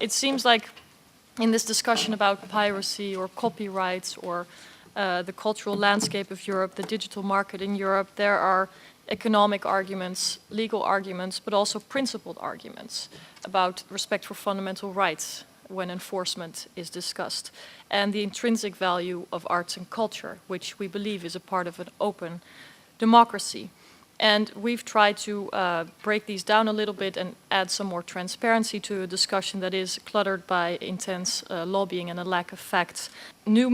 it seems like in this discussion about piracy or copyrights or the cultural landscape of Europe, the digital market in Europe, there are economic arguments, legal arguments, but also principled arguments about respect for fundamental rights when enforcement is discussed, and the intrinsic value of arts and culture, which we believe is a part of an open democracy. And we've tried to break these down a little bit and add some more transparency to a discussion that is cluttered by intense lobbying and a lack of facts. New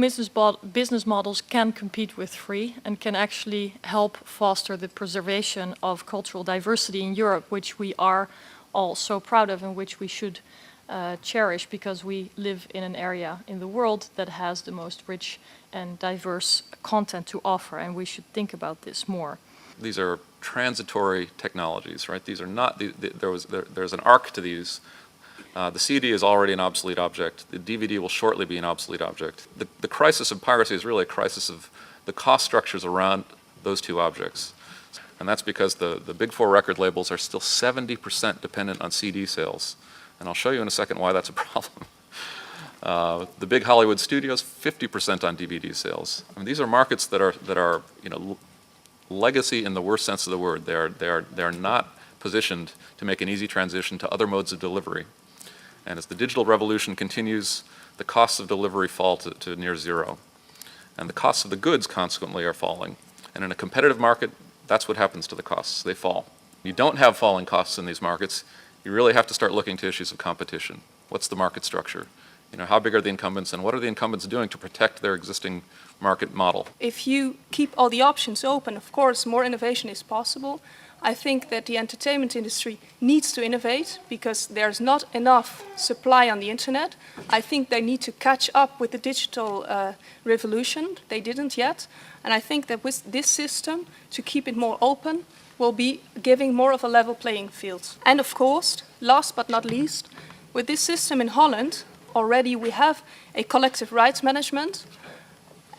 business models can compete with free and can actually help foster the preservation of cultural diversity in Europe, which we are all so proud of and which we should cherish, because we live in an area in the world that has the most rich and diverse content to offer, and we should think about this more. These are transitory technologies, right? These are not, there's an arc to these. The CD is already an obsolete object. The DVD will shortly be an obsolete object. The crisis of piracy is really a crisis of the cost structures around those two objects. And that's because the big four record labels are still 70% dependent on CD sales. And I'll show you in a second why that's a problem. The big Hollywood studios, 50% on DVD sales. I mean, these are markets that are legacy in the worst sense of the word. They are not positioned to make an easy transition to other modes of delivery. And as the digital revolution continues, the costs of delivery fall to near zero. And the costs of the goods consequently are falling. And in a competitive market, that's what happens to the costs. They fall. You don't have falling costs in these markets. You really have to start looking to issues of competition. What's the market structure? How big are the incumbents, and what are the incumbents doing to protect their existing market model? If you keep all the options open, of course, more innovation is possible. I think that the entertainment industry needs to innovate because there's not enough supply on the internet. I think they need to catch up with the digital revolution. They didn't yet. And I think that with this system, to keep it more open, will be giving more of a level playing field. And of course, last but not least, with this system in Holland, already we have a collective rights management.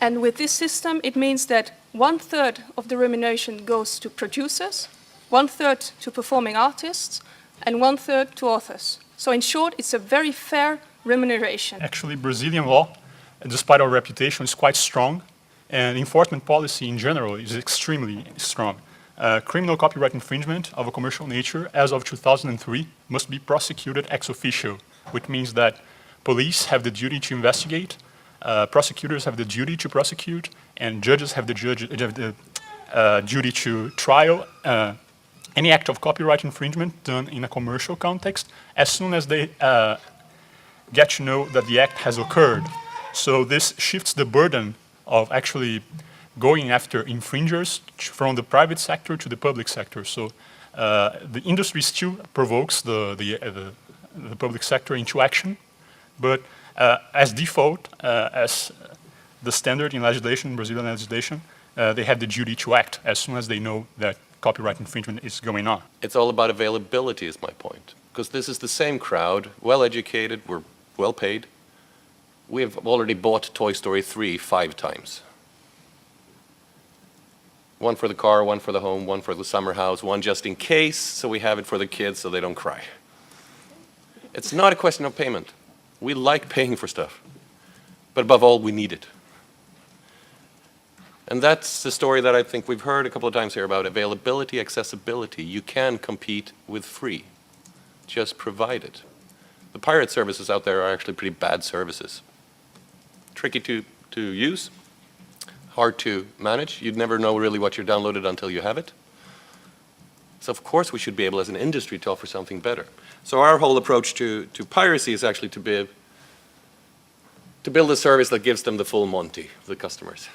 And with this system, it means that 1/3 of the remuneration goes to producers, 1/3 to performing artists, and 1/3 to authors. So in short, it's a very fair remuneration. Actually, Brazilian law, despite our reputation, is quite strong. And enforcement policy in general is extremely strong. Criminal copyright infringement of a commercial nature, as of 2003, must be prosecuted ex officio, which means that police have the duty to investigate, prosecutors have the duty to prosecute, and judges have the duty to trial any act of copyright infringement done in a commercial context as soon as they get to know that the act has occurred. So this shifts the burden of actually going after infringers from the private sector to the public sector. So the industry still provokes the public sector into action, but as default, as the standard in legislation, Brazilian legislation, they have the duty to act as soon as they know that copyright infringement is going on. It's all about availability is my point, because this is the same crowd, well educated, we're well paid. We have already bought Toy Story 3 5 times. One for the car, one for the home, one for the summer house, one just in case, so we have it for the kids so they don't cry. It's not a question of payment. We like paying for stuff, but above all, we need it. And that's the story that I think we've heard a couple of times here about availability, accessibility. You can compete with free, just provide it. The pirate services out there are actually pretty bad services. Tricky to use, hard to manage. You'd never know really what you're downloaded until you have it. So of course we should be able as an industry to offer something better. So our whole approach to piracy is actually to build a service that gives them the full Monty, the customers.